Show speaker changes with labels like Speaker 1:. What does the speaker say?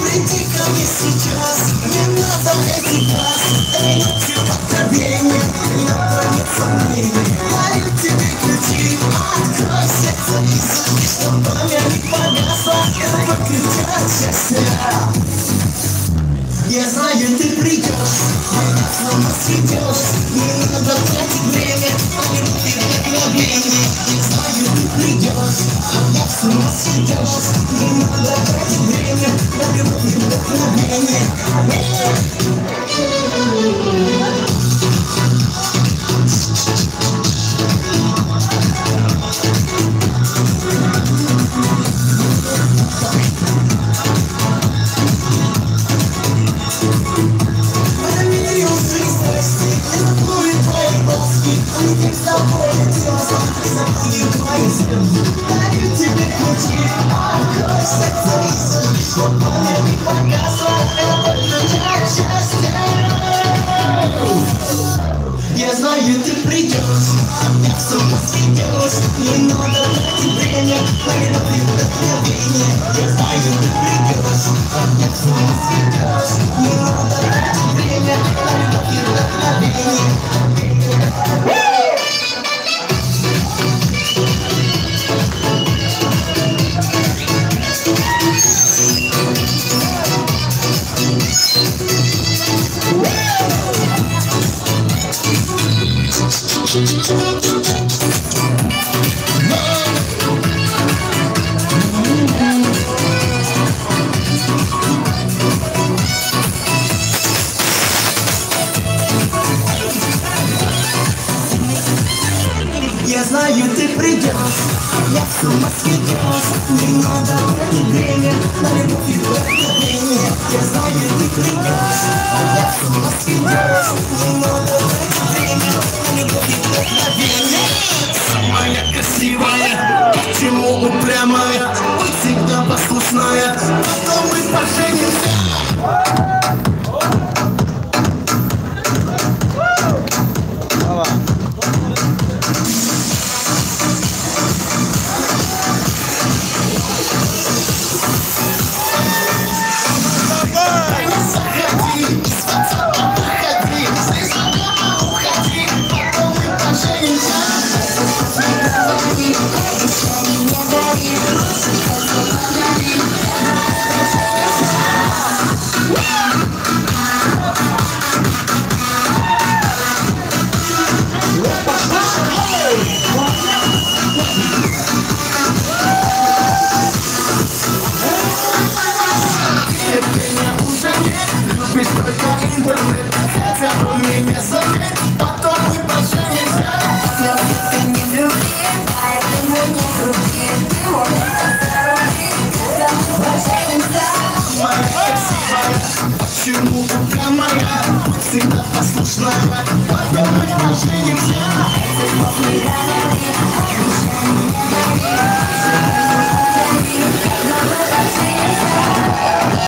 Speaker 1: Приди ко мне сейчас, не надо этих глаз. Эй, все откровение, надо нет сомнений. Даю тебе ключи, открой сердце и зажги, чтоб пламя не погасло. Это кричат счастья. Я знаю, ты придешь, меня снова сведешь. Не надо тратить время, минуты вдохновения. Я знаю, ты придешь, меня снова сведешь. Не надо тратить время, минуты вдохновения. Ты с тобой летела, ты забудешь твои звезды. Даю тебе ключи, открой сердце и зажги, чтоб пламя не погасло. Это кричат счастья. Я знаю, ты придешь, меня с ума сведешь. Не надо тратить время, минуты вдохновения. Я знаю, ты придешь, меня с ума сведешь. Не надо тратить время, минуты вдохновения. Я знаю, ты придешь, я с ума сведешь. Не надо тратить время на любовь и вдохновение. Я знаю, ты придешь, я с ума сведешь. Не надо тратить время на любовь и вдохновение. Самая красивая, почему упрямая, будь всегда послушная, потом мы поженимся. Почему упрямая, всегда послушная, потом мы поженимся.